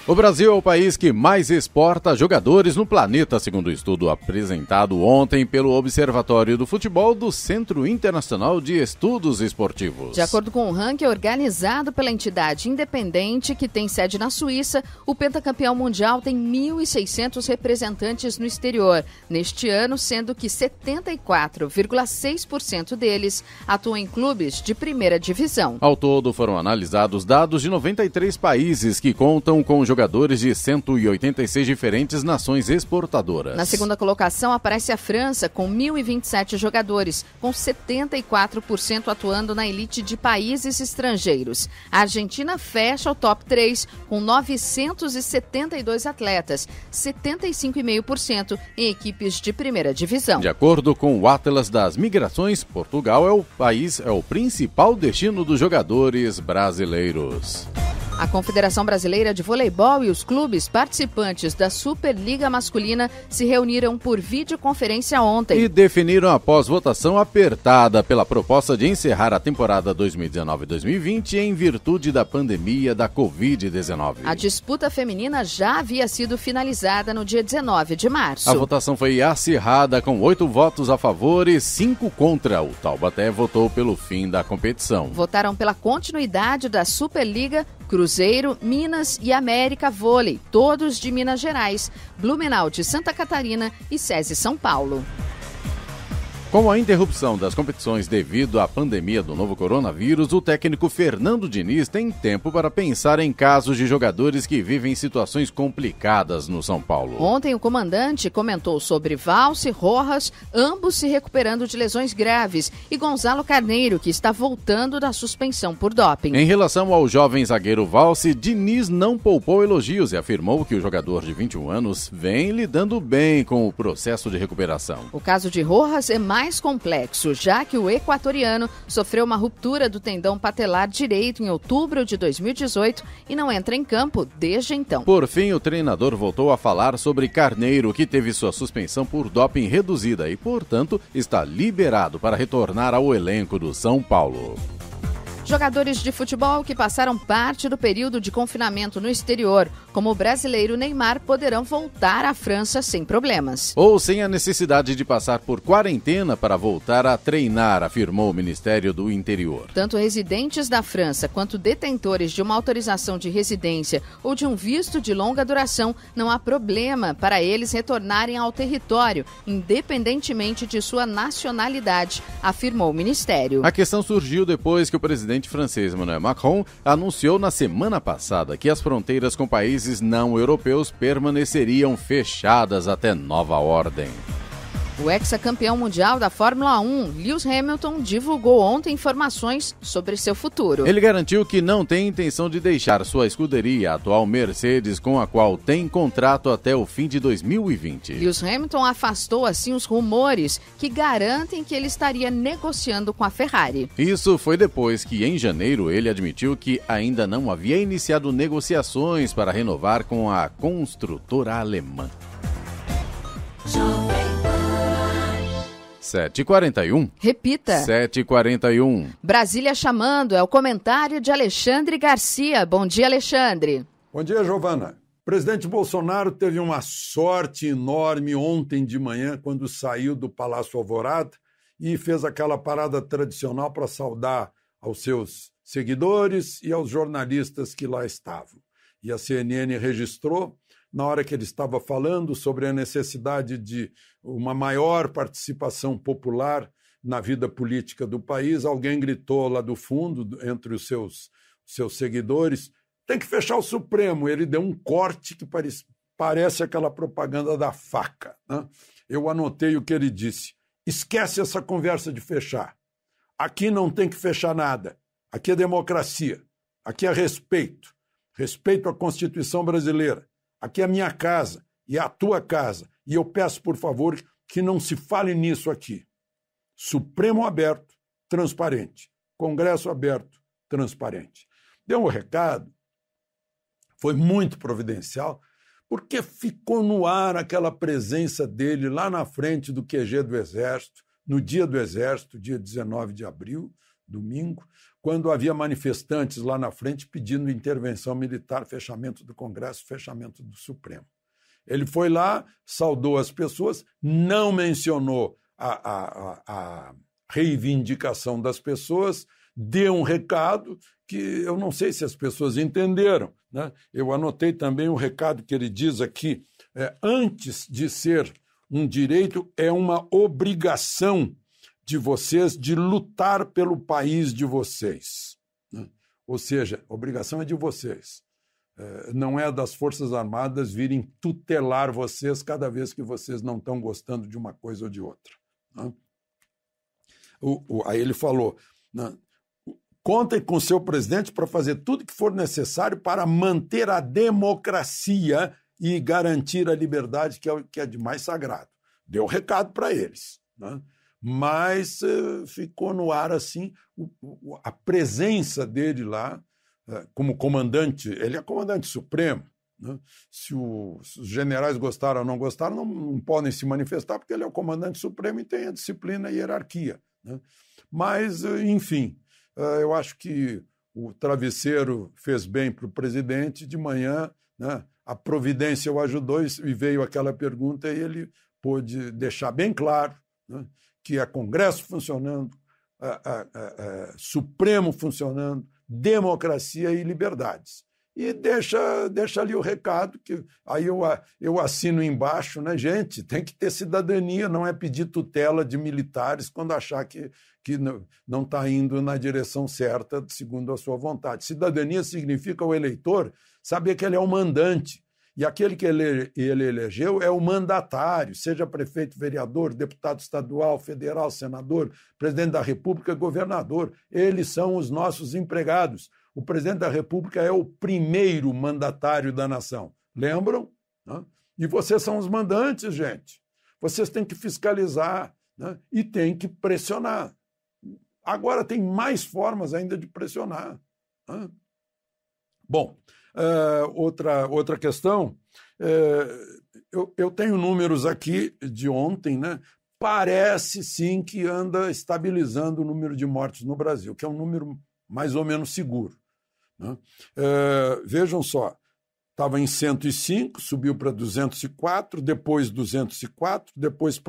O Brasil é o país que mais exporta jogadores no planeta, segundo o estudo apresentado ontem pelo Observatório do Futebol do Centro Internacional de Estudos Esportivos. De acordo com o ranking organizado pela entidade independente que tem sede na Suíça, o pentacampeão mundial tem 1.600 representantes no exterior neste ano, sendo que 74,6% deles atuam em clubes de primeira divisão. Ao todo, foram analisados dados de 93 países que contam com jogadores de 186 diferentes nações exportadoras. Na segunda colocação aparece a França, com 1.027 jogadores, com 74% atuando na elite de países estrangeiros. A Argentina fecha o top 3, com 972 atletas, 75,5% em equipes de primeira divisão. De acordo com o Atlas das Migrações, Portugal é o principal destino dos jogadores brasileiros. A Confederação Brasileira de Voleibol e os clubes participantes da Superliga Masculina se reuniram por videoconferência ontem. E definiram após votação apertada pela proposta de encerrar a temporada 2019-2020 em virtude da pandemia da Covid-19. A disputa feminina já havia sido finalizada no dia 19 de março. A votação foi acirrada com 8 votos a favor e 5 contra. O Taubaté votou pelo fim da competição. Votaram pela continuidade da Superliga Cruzeiro, Minas e América Vôlei, todos de Minas Gerais, Blumenau de Santa Catarina e SESI São Paulo. Com a interrupção das competições devido à pandemia do novo coronavírus, o técnico Fernando Diniz tem tempo para pensar em casos de jogadores que vivem situações complicadas no São Paulo. Ontem o comandante comentou sobre Valse e Rojas, ambos se recuperando de lesões graves, e Gonzalo Carneiro, que está voltando da suspensão por doping. Em relação ao jovem zagueiro Valse, Diniz não poupou elogios e afirmou que o jogador de 21 anos vem lidando bem com o processo de recuperação. O caso de Rojas é mais complexo, já que o equatoriano sofreu uma ruptura do tendão patelar direito em outubro de 2018 e não entra em campo desde então. Por fim, o treinador voltou a falar sobre Carneiro, que teve sua suspensão por doping reduzida e, portanto, está liberado para retornar ao elenco do São Paulo. Jogadores de futebol que passaram parte do período de confinamento no exterior, como o brasileiro Neymar, poderão voltar à França sem problemas. Ou sem a necessidade de passar por quarentena para voltar a treinar, afirmou o Ministério do Interior. Tanto residentes da França quanto detentores de uma autorização de residência ou de um visto de longa duração, não há problema para eles retornarem ao território, independentemente de sua nacionalidade, afirmou o Ministério. A questão surgiu depois que o presidente francês Emmanuel Macron anunciou na semana passada que as fronteiras com países não europeus permaneceriam fechadas até nova ordem. O ex-campeão mundial da Fórmula 1, Lewis Hamilton, divulgou ontem informações sobre seu futuro. Ele garantiu que não tem intenção de deixar sua escuderia, a atual Mercedes, com a qual tem contrato até o fim de 2020. Lewis Hamilton afastou assim os rumores que garantem que ele estaria negociando com a Ferrari. Isso foi depois que, em janeiro, ele admitiu que ainda não havia iniciado negociações para renovar com a construtora alemã. 7h41. Repita. 7h41. Brasília chamando, é o comentário de Alexandre Garcia. Bom dia, Alexandre. Bom dia, Giovana. O presidente Bolsonaro teve uma sorte enorme ontem de manhã, quando saiu do Palácio Alvorada e fez aquela parada tradicional para saudar aos seus seguidores e aos jornalistas que lá estavam. E a CNN registrou, na hora que ele estava falando sobre a necessidade de uma maior participação popular na vida política do país, alguém gritou lá do fundo, entre os seus seguidores, tem que fechar o Supremo. Ele deu um corte que parece aquela propaganda da faca, né? Eu anotei o que ele disse. Esquece essa conversa de fechar. Aqui não tem que fechar nada. Aqui é democracia. Aqui é respeito. Respeito à Constituição brasileira. Aqui é a minha casa e é a tua casa. E eu peço, por favor, que não se fale nisso aqui. Supremo aberto, transparente. Congresso aberto, transparente. Deu um recado, foi muito providencial, porque ficou no ar aquela presença dele lá na frente do QG do Exército, no dia do Exército, dia 19 de abril, domingo, quando havia manifestantes lá na frente pedindo intervenção militar, fechamento do Congresso, fechamento do Supremo. Ele foi lá, saudou as pessoas, não mencionou a reivindicação das pessoas, deu um recado que eu não sei se as pessoas entenderam, né? Eu anotei também o recado que ele diz aqui, antes de ser um direito, é uma obrigação de vocês de lutar pelo país de vocês, né? Ou seja, a obrigação é de vocês. Não é das Forças Armadas virem tutelar vocês cada vez que vocês não estão gostando de uma coisa ou de outra, né? Aí ele falou, né, contem com o seu presidente para fazer tudo que for necessário para manter a democracia e garantir a liberdade, que é de mais sagrado. Deu recado para eles, né? Mas ficou no ar assim a presença dele lá como comandante. Ele é comandante supremo, né? Se os generais gostaram ou não gostaram, não podem se manifestar, porque ele é o comandante supremo e tem a disciplina e hierarquia, né? Mas, enfim, eu acho que o travesseiro fez bem para o presidente. De manhã, né, a providência o ajudou e veio aquela pergunta e ele pôde deixar bem claro, né, que é Congresso funcionando, Supremo funcionando, democracia e liberdades. e deixa ali o recado, que aí eu assino embaixo, né, gente? Tem que ter cidadania, não é pedir tutela de militares quando achar que não está indo na direção certa, segundo a sua vontade. Cidadania significa o eleitor saber que ele é o mandante, e aquele que ele elegeu é o mandatário, seja prefeito, vereador, deputado estadual, federal, senador, presidente da República, governador. Eles são os nossos empregados. O presidente da República é o primeiro mandatário da nação. Lembram? E vocês são os mandantes, gente. Vocês têm que fiscalizar, né? E têm que pressionar. Agora tem mais formas ainda de pressionar. Bom, outra questão, eu tenho números aqui de ontem, né? Parece sim que anda estabilizando o número de mortes no Brasil, que é um número mais ou menos seguro, né? Vejam só, estava em 105, subiu para 204, depois 204, depois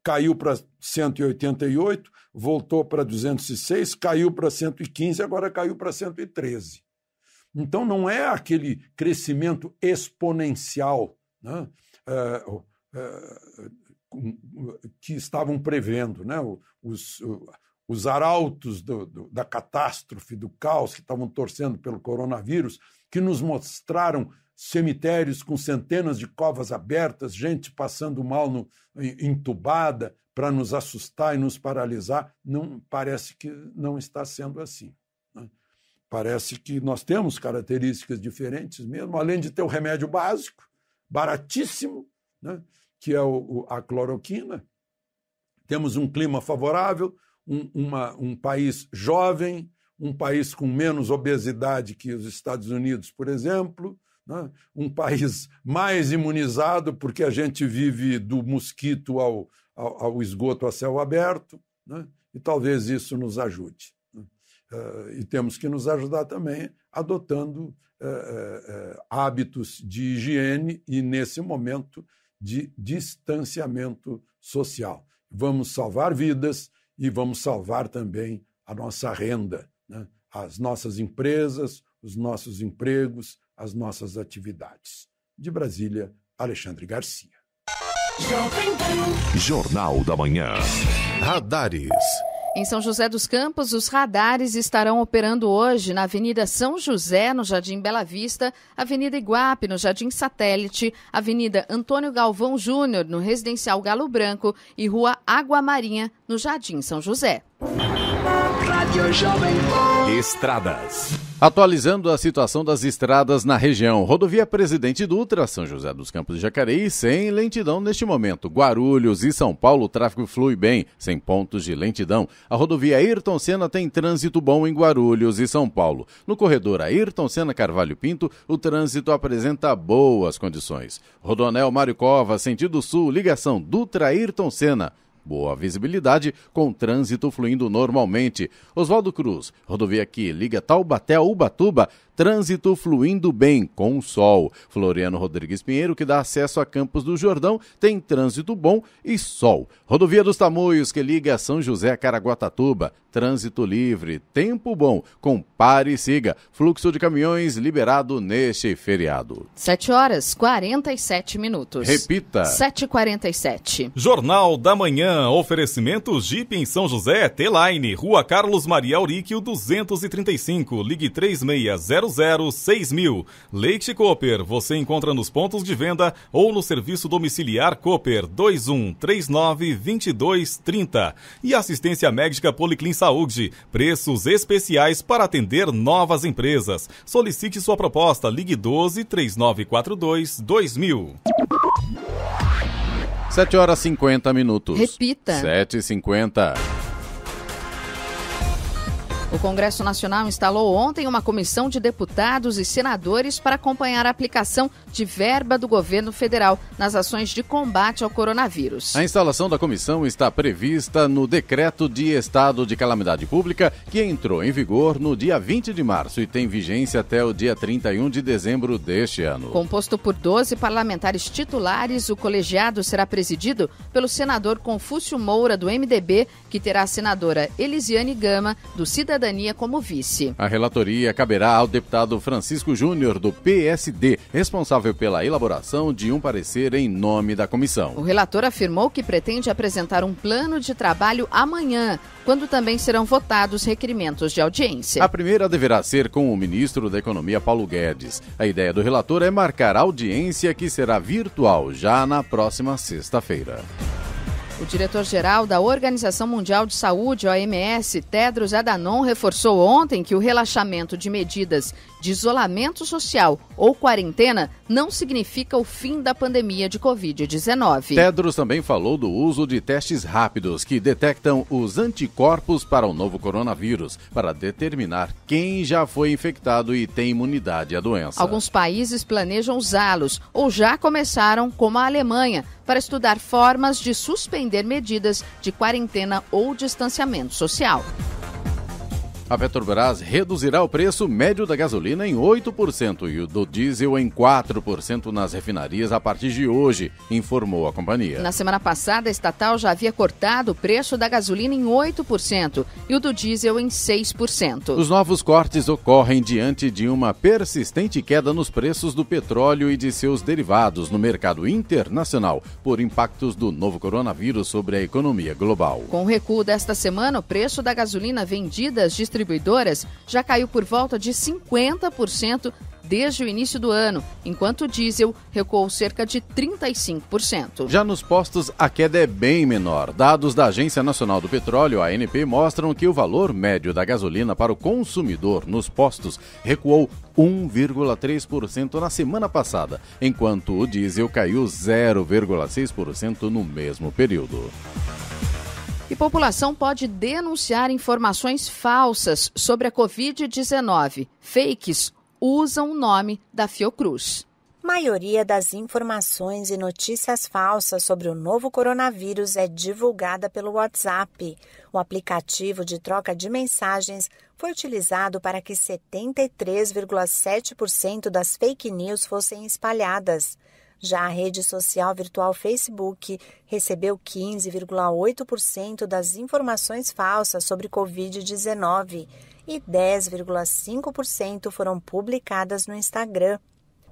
caiu para 188, voltou para 206, caiu para 115, agora caiu para 113. Então, não é aquele crescimento exponencial, né, que estavam prevendo, né, os arautos da catástrofe, do caos, que estavam torcendo pelo coronavírus, que nos mostraram cemitérios com centenas de covas abertas, gente passando mal entubada para nos assustar e nos paralisar. Não, parece que não está sendo assim, né? Parece que nós temos características diferentes mesmo, além de ter o remédio básico, baratíssimo, né, que é a cloroquina. Temos um clima favorável, um país jovem, um país com menos obesidade que os Estados Unidos, por exemplo, né, um país mais imunizado, porque a gente vive do mosquito ao esgoto a céu aberto, né, e talvez isso nos ajude. E temos que nos ajudar também adotando hábitos de higiene e, nesse momento, de distanciamento social. Vamos salvar vidas e vamos salvar também a nossa renda, né? As nossas empresas, os nossos empregos, as nossas atividades. De Brasília, Alexandre Garcia. Jornal da Manhã. Radares. Em São José dos Campos, os radares estarão operando hoje na Avenida São José, no Jardim Bela Vista, Avenida Iguape, no Jardim Satélite, Avenida Antônio Galvão Júnior, no Residencial Galo Branco e Rua Água Marinha, no Jardim São José. Estradas. Atualizando a situação das estradas na região. Rodovia Presidente Dutra, São José dos Campos de Jacareí, sem lentidão neste momento. Guarulhos e São Paulo, o tráfego flui bem, sem pontos de lentidão. A rodovia Ayrton Senna tem trânsito bom em Guarulhos e São Paulo. No corredor Ayrton Senna Carvalho Pinto, o trânsito apresenta boas condições. Rodoanel Mário Covas, sentido sul, ligação Dutra-Ayrton Senna. Boa visibilidade, com trânsito fluindo normalmente. Oswaldo Cruz, rodovia que liga Taubaté a Ubatuba, trânsito fluindo bem, com sol. Floriano Rodrigues Pinheiro, que dá acesso a Campos do Jordão, tem trânsito bom e sol. Rodovia dos Tamoios, que liga São José a Caraguatatuba, trânsito livre, tempo bom, com pare e siga. Fluxo de caminhões liberado neste feriado. 7h47. Repita. 7h47. Jornal da Manhã, oferecimento Jeep em São José, T-Line, Rua Carlos Maria Auríquio 235, ligue 36006000. Leite Cooper, você encontra nos pontos de venda ou no serviço domiciliar Cooper 2139-2230. E assistência médica Policlin Saúde, preços especiais para atender novas empresas. Solicite sua proposta, ligue 12-3942-2000. 7h50. Repita. 7h50. O Congresso Nacional instalou ontem uma comissão de deputados e senadores para acompanhar a aplicação de verba do governo federal nas ações de combate ao coronavírus. A instalação da comissão está prevista no Decreto de Estado de Calamidade Pública, que entrou em vigor no dia 20 de março e tem vigência até o dia 31 de dezembro deste ano. Composto por 12 parlamentares titulares, o colegiado será presidido pelo senador Confúcio Moura, do MDB, que terá a senadora Elisiane Gama, do Cidadania, Cidadania como vice. A relatoria caberá ao deputado Francisco Júnior, do PSD, responsável pela elaboração de um parecer em nome da comissão. O relator afirmou que pretende apresentar um plano de trabalho amanhã, quando também serão votados requerimentos de audiência. A primeira deverá ser com o ministro da Economia, Paulo Guedes. A ideia do relator é marcar a audiência, que será virtual já na próxima sexta-feira. O diretor-geral da Organização Mundial de Saúde, OMS, Tedros Adhanom, reforçou ontem que o relaxamento de medidas de isolamento social ou quarentena não significa o fim da pandemia de Covid-19. Tedros também falou do uso de testes rápidos que detectam os anticorpos para o novo coronavírus, para determinar quem já foi infectado e tem imunidade à doença. Alguns países planejam usá-los ou já começaram, como a Alemanha, para estudar formas de suspender medidas de quarentena ou distanciamento social. A Petrobras reduzirá o preço médio da gasolina em 8% e o do diesel em 4% nas refinarias a partir de hoje, informou a companhia. Na semana passada, a estatal já havia cortado o preço da gasolina em 8% e o do diesel em 6%. Os novos cortes ocorrem diante de uma persistente queda nos preços do petróleo e de seus derivados no mercado internacional, por impactos do novo coronavírus sobre a economia global. Com o recuo desta semana, o preço da gasolina vendida às distribuidoras já caiu por volta de 50% desde o início do ano, enquanto o diesel recuou cerca de 35%. Já nos postos, a queda é bem menor. Dados da Agência Nacional do Petróleo, ANP, mostram que o valor médio da gasolina para o consumidor nos postos recuou 1,3% na semana passada, enquanto o diesel caiu 0,6% no mesmo período. E população pode denunciar informações falsas sobre a Covid-19. Fakes usam o nome da Fiocruz. Maioria das informações e notícias falsas sobre o novo coronavírus é divulgada pelo WhatsApp. O aplicativo de troca de mensagens foi utilizado para que 73,7% das fake news fossem espalhadas. Já a rede social virtual Facebook recebeu 15,8% das informações falsas sobre Covid-19 e 10,5% foram publicadas no Instagram.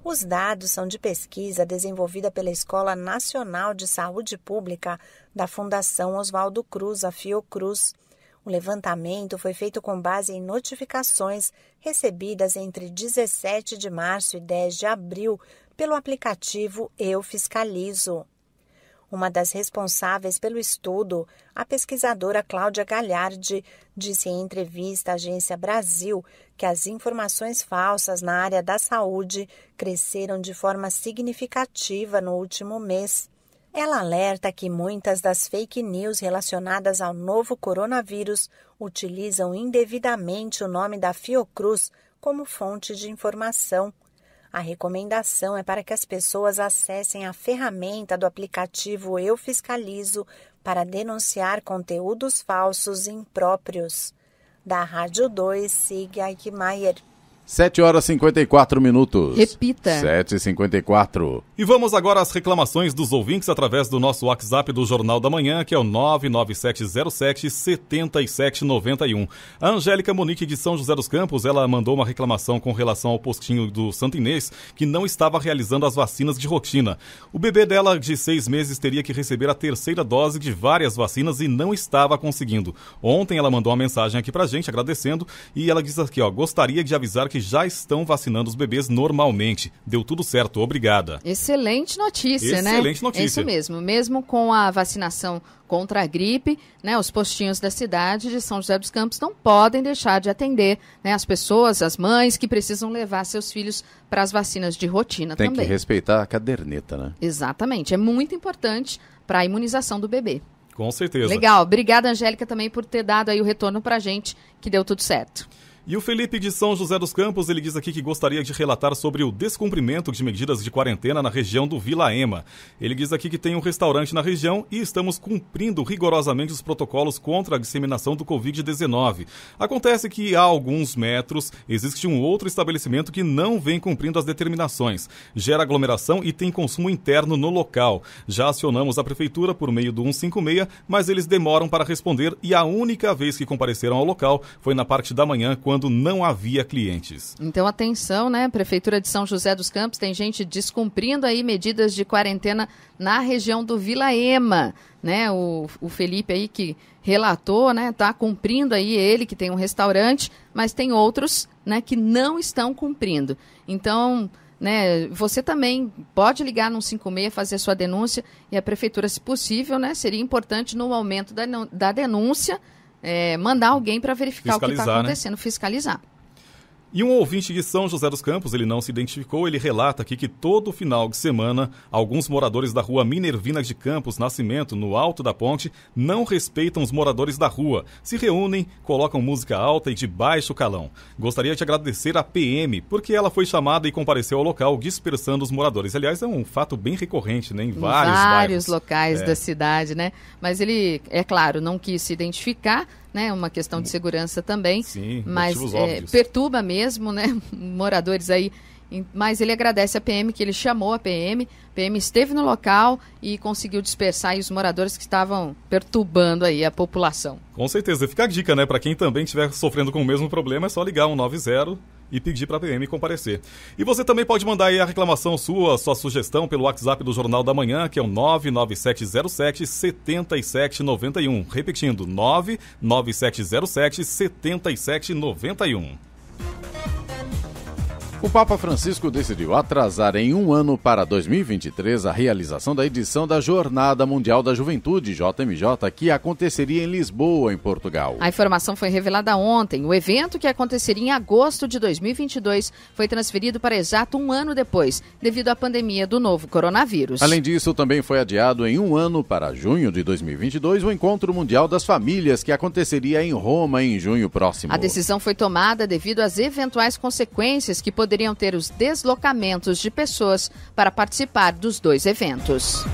Os dados são de pesquisa desenvolvida pela Escola Nacional de Saúde Pública da Fundação Oswaldo Cruz, a Fiocruz. O levantamento foi feito com base em notificações recebidas entre 17 de março e 10 de abril pelo aplicativo Eu Fiscalizo. Uma das responsáveis pelo estudo, a pesquisadora Cláudia Galhardi, disse em entrevista à Agência Brasil que as informações falsas na área da saúde cresceram de forma significativa no último mês. Ela alerta que muitas das fake news relacionadas ao novo coronavírus utilizam indevidamente o nome da Fiocruz como fonte de informação. A recomendação é para que as pessoas acessem a ferramenta do aplicativo Eu Fiscalizo para denunciar conteúdos falsos e impróprios. Da Rádio 2, Sig Eichmeier. 7h54. Repita. 7h54. E vamos agora às reclamações dos ouvintes através do nosso WhatsApp do Jornal da Manhã, que é o 99707-7791. A Angélica Monique de São José dos Campos, ela mandou uma reclamação com relação ao postinho do Santo Inês, que não estava realizando as vacinas de rotina. O bebê dela, de 6 meses, teria que receber a 3ª dose de várias vacinas e não estava conseguindo. Ontem ela mandou uma mensagem aqui pra gente, agradecendo, e ela diz aqui, gostaria de avisar que já estão vacinando os bebês normalmente. Deu tudo certo, obrigada. Excelente notícia, né? Excelente notícia. É isso mesmo. Mesmo com a vacinação contra a gripe, né, os postinhos da cidade de São José dos Campos não podem deixar de atender, né, as pessoas, as mães que precisam levar seus filhos para as vacinas de rotina também. Tem que respeitar a caderneta, né? Exatamente. É muito importante para a imunização do bebê. Com certeza. Legal. Obrigada, Angélica, também por ter dado aí o retorno para a gente, que deu tudo certo. E o Felipe de São José dos Campos, ele diz aqui que gostaria de relatar sobre o descumprimento de medidas de quarentena na região do Vila Ema. Ele diz aqui que tem um restaurante na região e estamos cumprindo rigorosamente os protocolos contra a disseminação do Covid-19. Acontece que há alguns metros existe um outro estabelecimento que não vem cumprindo as determinações. Gera aglomeração e tem consumo interno no local. Já acionamos a prefeitura por meio do 156, mas eles demoram para responder e a única vez que compareceram ao local foi na parte da manhã, quando não havia clientes. Então, atenção, né? Prefeitura de São José dos Campos tem gente descumprindo aí medidas de quarentena na região do Vila Ema, né? O Felipe aí que relatou, né? Tá cumprindo aí, ele que tem um restaurante, mas tem outros, né, que não estão cumprindo. Então, né, você também pode ligar no 156, fazer sua denúncia e a prefeitura, se possível, né, seria importante no momento da denúncia, mandar alguém para verificar o que está acontecendo, né? Fiscalizar. E um ouvinte de São José dos Campos, ele não se identificou, ele relata aqui que todo final de semana, alguns moradores da rua Minervina de Campos Nascimento, no alto da ponte, não respeitam os moradores da rua. Se reúnem, colocam música alta e de baixo calão. Gostaria de agradecer à PM, porque ela foi chamada e compareceu ao local, dispersando os moradores. Aliás, é um fato bem recorrente, né? Em vários bairros. Locais da cidade, né? Mas ele, é claro, não quis se identificar, né, uma questão de segurança também. Sim, mas perturba mesmo, né, moradores aí. Mas ele agradece a PM, que ele chamou a PM esteve no local e conseguiu dispersar aí os moradores que estavam perturbando aí a população. Com certeza, fica a dica, né, para quem também estiver sofrendo com o mesmo problema, é só ligar 190 e pedir para a PM comparecer. E você também pode mandar aí a reclamação sua sugestão pelo WhatsApp do Jornal da Manhã, que é o 99707-7791. Repetindo, 99707-7791. O Papa Francisco decidiu atrasar em um ano para 2023 a realização da edição da Jornada Mundial da Juventude, JMJ, que aconteceria em Lisboa, em Portugal. A informação foi revelada ontem. O evento, que aconteceria em agosto de 2022, foi transferido para exato um ano depois, devido à pandemia do novo coronavírus. Além disso, também foi adiado em um ano para junho de 2022 o Encontro Mundial das Famílias, que aconteceria em Roma em junho próximo. A decisão foi tomada devido às eventuais consequências que poderiam ter os deslocamentos de pessoas para participar dos dois eventos.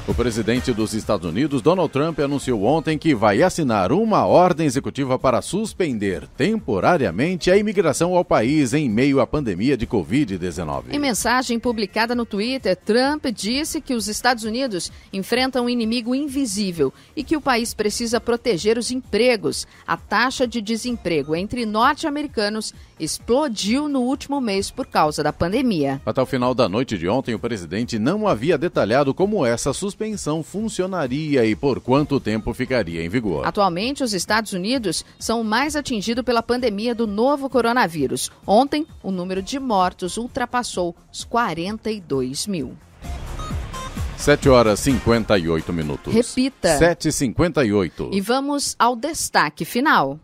O presidente dos Estados Unidos, Donald Trump, anunciou ontem que vai assinar uma ordem executiva para suspender temporariamente a imigração ao país em meio à pandemia de Covid-19. Em mensagem publicada no Twitter, Trump disse que os Estados Unidos enfrentam um inimigo invisível e que o país precisa proteger os empregos. A taxa de desemprego entre norte-americanos explodiu no último mês por causa da pandemia. Até o final da noite de ontem, o presidente não havia detalhado como essa suspensão funcionaria e por quanto tempo ficaria em vigor. Atualmente, os Estados Unidos são o mais atingido pela pandemia do novo coronavírus. Ontem, o número de mortos ultrapassou os 42 mil. 7h58. Repita. 7h58. E vamos ao destaque final.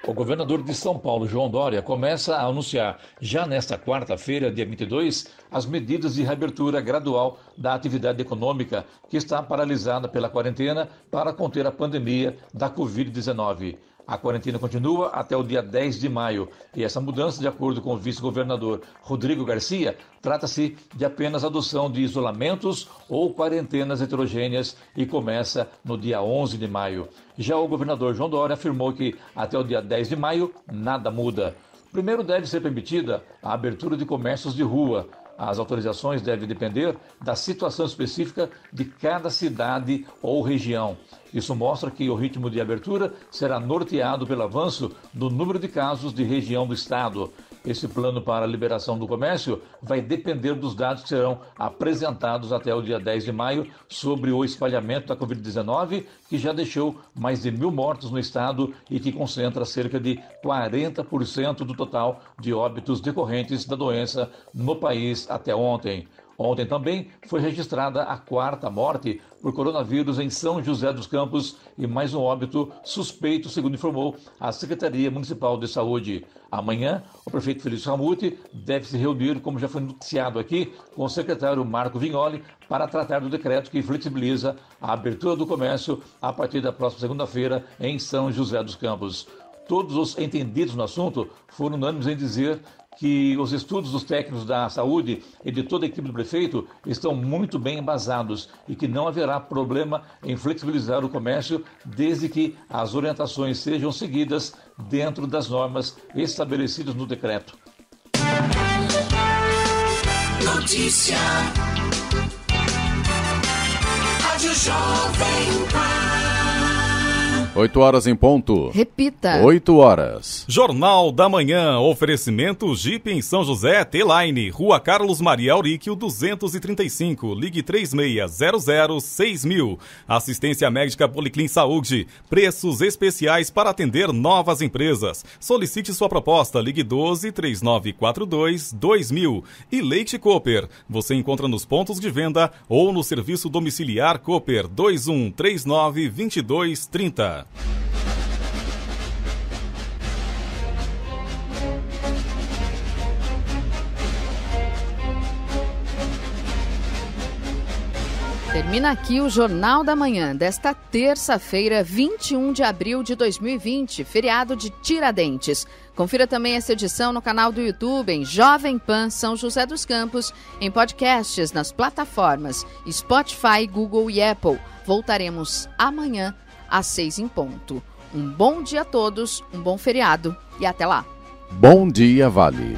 O governador de São Paulo, João Dória, começa a anunciar já nesta quarta-feira, dia 22, as medidas de reabertura gradual da atividade econômica que está paralisada pela quarentena para conter a pandemia da Covid-19. A quarentena continua até o dia 10 de maio e essa mudança, de acordo com o vice-governador Rodrigo Garcia, trata-se de apenas adoção de isolamentos ou quarentenas heterogêneas e começa no dia 11 de maio. Já o governador João Dória afirmou que até o dia 10 de maio nada muda. Primeiro deve ser permitida a abertura de comércios de rua. As autorizações devem depender da situação específica de cada cidade ou região. Isso mostra que o ritmo de abertura será norteado pelo avanço do número de casos de região do estado. Esse plano para a liberação do comércio vai depender dos dados que serão apresentados até o dia 10 de maio sobre o espalhamento da Covid-19, que já deixou mais de 1.000 mortos no estado e que concentra cerca de 40% do total de óbitos decorrentes da doença no país até ontem. Ontem também foi registrada a 4ª morte por coronavírus em São José dos Campos e mais um óbito suspeito, segundo informou a Secretaria Municipal de Saúde. Amanhã, o prefeito Felício Ramute deve se reunir, como já foi noticiado aqui, com o secretário Marco Vignoli para tratar do decreto que flexibiliza a abertura do comércio a partir da próxima segunda-feira em São José dos Campos. Todos os entendidos no assunto foram unânimes em dizer que os estudos dos técnicos da saúde e de toda a equipe do prefeito estão muito bem embasados e que não haverá problema em flexibilizar o comércio desde que as orientações sejam seguidas dentro das normas estabelecidas no decreto. Notícia. Rádio Jovem Pan. 8 horas em ponto. Repita. 8 horas. Jornal da Manhã. Oferecimento Jeep em São José, T-Line. Rua Carlos Maria Auríquio, 235. Ligue 36006000. Assistência médica Policlin Saúde. Preços especiais para atender novas empresas. Solicite sua proposta. Ligue 12-3942-2000. E Leite Cooper. Você encontra nos pontos de venda ou no serviço domiciliar Cooper 2139-2230. Termina aqui o Jornal da Manhã desta terça-feira, 21 de abril de 2020, feriado de Tiradentes. Confira também essa edição no canal do YouTube em Jovem Pan São José dos Campos, em podcasts nas plataformas Spotify, Google e Apple. Voltaremos amanhã às 6 em ponto. Um bom dia a todos, um bom feriado e até lá. Bom dia, Vale.